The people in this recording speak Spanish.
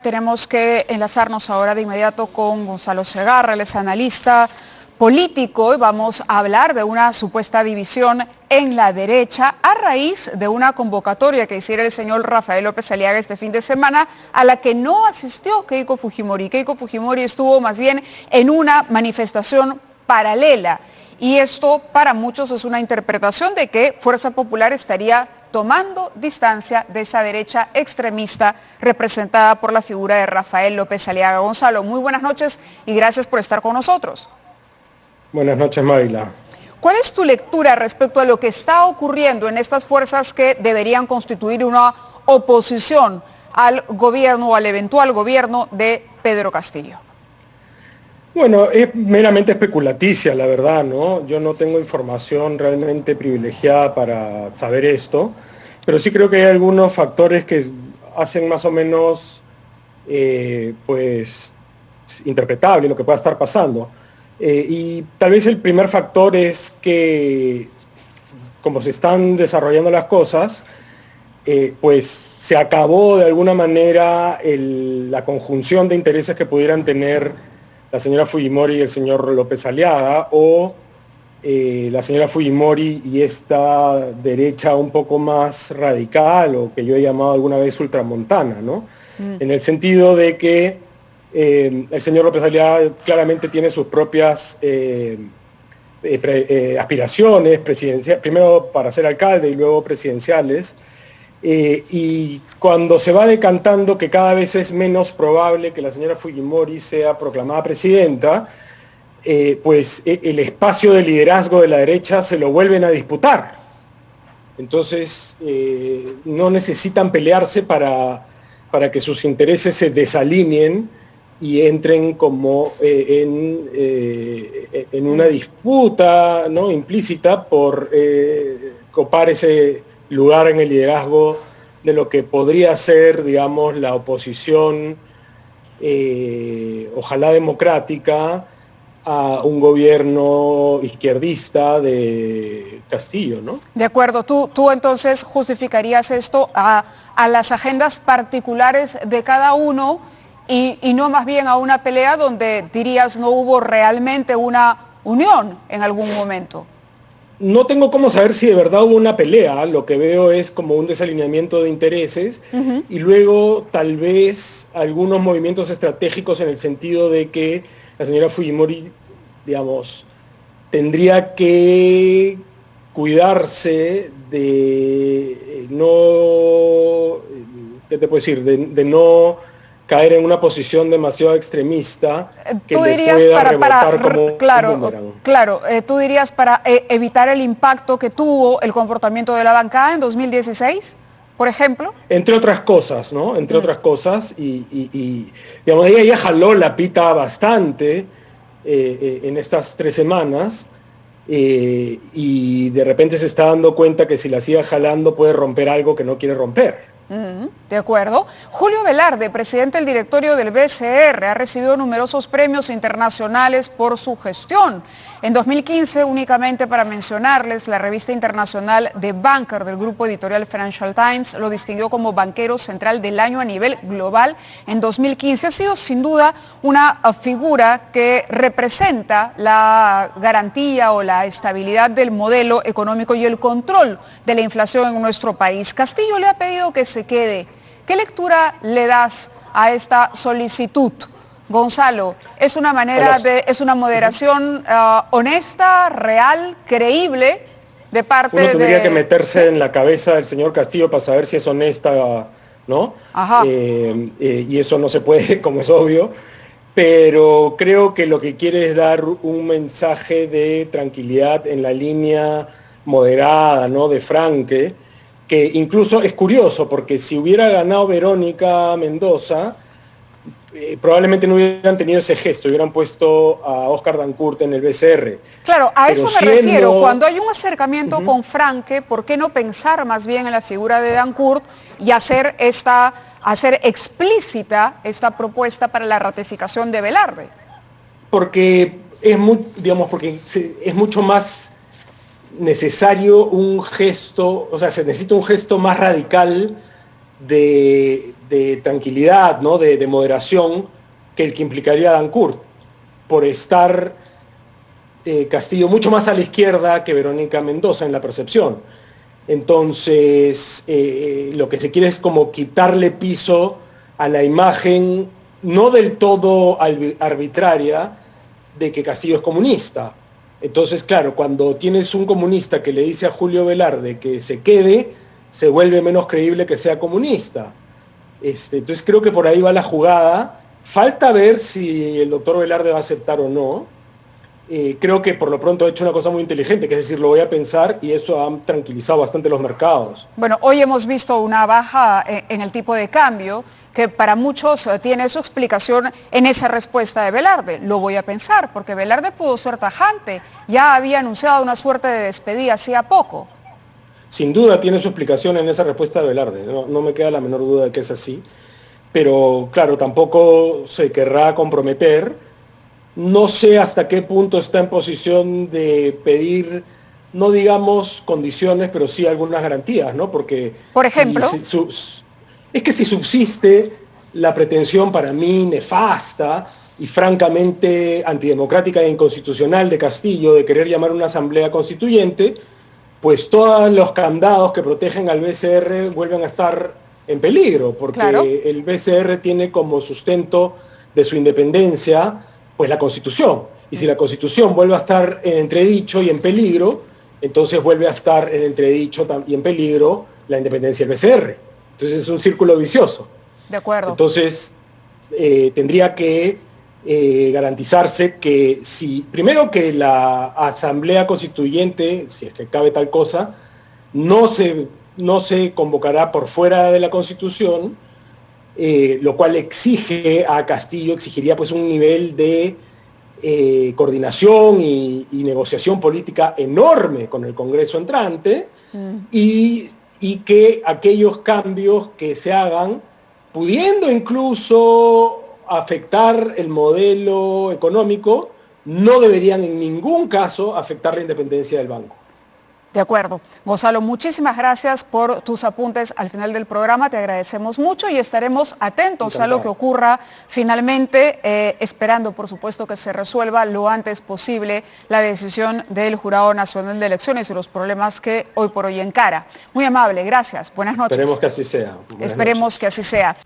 Tenemos que enlazarnos ahora de inmediato con Gonzalo Segarra, él es analista político, y vamos a hablar de una supuesta división en la derecha a raíz de una convocatoria que hiciera el señor Rafael López Aliaga este fin de semana, a la que no asistió Keiko Fujimori. Keiko Fujimori estuvo más bien en una manifestación paralela. Y esto para muchos es una interpretación de que Fuerza Popular estaría tomando distancia de esa derecha extremista representada por la figura de Rafael López Aliaga. Gonzalo, muy buenas noches y gracias por estar con nosotros. Buenas noches, Mayla. ¿Cuál es tu lectura respecto a lo que está ocurriendo en estas fuerzas que deberían constituir una oposición al gobierno o al eventual gobierno de Pedro Castillo? Bueno, es meramente especulaticia, la verdad, ¿no? Yo no tengo información realmente privilegiada para saber esto, pero sí creo que hay algunos factores que hacen más o menos, pues, interpretable lo que pueda estar pasando. Y tal vez el primer factor es que, como se están desarrollando las cosas, pues se acabó de alguna manera la conjunción de intereses que pudieran tener la señora Fujimori y el señor López Aliaga, o la señora Fujimori y esta derecha un poco más radical, o que yo he llamado alguna vez ultramontana, ¿no? En el sentido de que el señor López Aliaga claramente tiene sus propias aspiraciones presidenciales, primero para ser alcalde y luego presidenciales, y cuando se va decantando que cada vez es menos probable que la señora Fujimori sea proclamada presidenta, pues el espacio de liderazgo de la derecha se lo vuelven a disputar. Entonces no necesitan pelearse para que sus intereses se desalineen y entren como en una disputa, ¿no?, implícita por copar ese lugar en el liderazgo de lo que podría ser, digamos, la oposición, ojalá democrática, a un gobierno izquierdista de Castillo, ¿no? De acuerdo, tú entonces justificarías esto a las agendas particulares de cada uno y no más bien a una pelea donde dirías no hubo realmente una unión en algún momento. No tengo cómo saber si de verdad hubo una pelea, lo que veo es como un desalineamiento de intereses y luego tal vez algunos movimientos estratégicos en el sentido de que la señora Fujimori, digamos, tendría que cuidarse de no, ¿qué te puedo decir? De no caer en una posición demasiado extremista que tú le dirías pueda rebotar como claro, un boomerang. Claro, tú dirías para evitar el impacto que tuvo el comportamiento de la bancada en 2016, por ejemplo. Entre otras cosas, ¿no? Entre otras cosas, y digamos, ella ya jaló la pita bastante en estas 3 semanas, y de repente se está dando cuenta que si la sigue jalando puede romper algo que no quiere romper. De acuerdo. Julio Velarde, presidente del directorio del BCR, ha recibido numerosos premios internacionales por su gestión. En 2015, únicamente para mencionarles, la revista internacional The Banker del grupo editorial Financial Times lo distinguió como banquero central del año a nivel global. En 2015 ha sido sin duda una figura que representa la garantía o la estabilidad del modelo económico y el control de la inflación en nuestro país. Castillo le ha pedido que se quede. ¿Qué lectura le das a esta solicitud? Gonzalo, ¿es una manera es una moderación honesta, real, creíble de parte de... Uno tendría que meterse en la cabeza del señor Castillo para saber si es honesta, ¿no? Ajá. Y eso no se puede, como es obvio, pero creo que lo que quiere es dar un mensaje de tranquilidad en la línea moderada, ¿no?, de Franque, que incluso es curioso, porque si hubiera ganado Verónica Mendoza, probablemente no hubieran tenido ese gesto, hubieran puesto a Oscar Dancourt en el BCR. Claro, a eso me refiero. Cuando hay un acercamiento con Franque, ¿por qué no pensar más bien en la figura de Dancourt y hacer explícita esta propuesta para la ratificación de Velarde? Porque porque es mucho más necesario un gesto, o sea, se necesita un gesto más radical de tranquilidad, ¿no? de moderación que el que implicaría a Dancourt, por estar Castillo mucho más a la izquierda que Verónica Mendoza en la percepción. Entonces, lo que se quiere es como quitarle piso a la imagen no del todo arbitraria de que Castillo es comunista. Entonces, claro, cuando tienes un comunista que le dice a Julio Velarde que se quede, se vuelve menos creíble que sea comunista. Entonces creo que por ahí va la jugada. Falta ver si el doctor Velarde va a aceptar o no. Creo que por lo pronto ha hecho una cosa muy inteligente, que es decir, lo voy a pensar, y eso ha tranquilizado bastante los mercados. Bueno, hoy hemos visto una baja en el tipo de cambio que para muchos tiene su explicación en esa respuesta de Velarde. Lo voy a pensar, porque Velarde pudo ser tajante. Ya había anunciado una suerte de despedida hacía poco. Sin duda tiene su explicación en esa respuesta de Velarde. No me queda la menor duda de que es así. Pero claro, tampoco se querrá comprometer. No sé hasta qué punto está en posición de pedir, no digamos condiciones, pero sí algunas garantías, ¿no? Porque, por ejemplo, es que si subsiste la pretensión para mí nefasta y francamente antidemocrática e inconstitucional de Castillo de querer llamar una asamblea constituyente, pues todos los candados que protegen al BCR vuelven a estar en peligro, porque claro, el BCR tiene como sustento de su independencia pues la Constitución. Y si la Constitución vuelve a estar en entredicho y en peligro, entonces vuelve a estar en entredicho y en peligro la independencia del BCR. Entonces es un círculo vicioso. De acuerdo. Entonces tendría que garantizarse que primero que la Asamblea Constituyente, si es que cabe tal cosa, no se convocará por fuera de la Constitución, lo cual exigiría pues un nivel de coordinación y negociación política enorme con el Congreso entrante, y que aquellos cambios que se hagan, pudiendo incluso afectar el modelo económico, no deberían en ningún caso afectar la independencia del banco. De acuerdo. Gonzalo, muchísimas gracias por tus apuntes al final del programa. Te agradecemos mucho y estaremos atentos a lo que ocurra finalmente, esperando, por supuesto, que se resuelva lo antes posible la decisión del Jurado Nacional de Elecciones y los problemas que hoy por hoy encara. Muy amable, gracias. Buenas noches. Esperemos que así sea. Esperemos que así sea.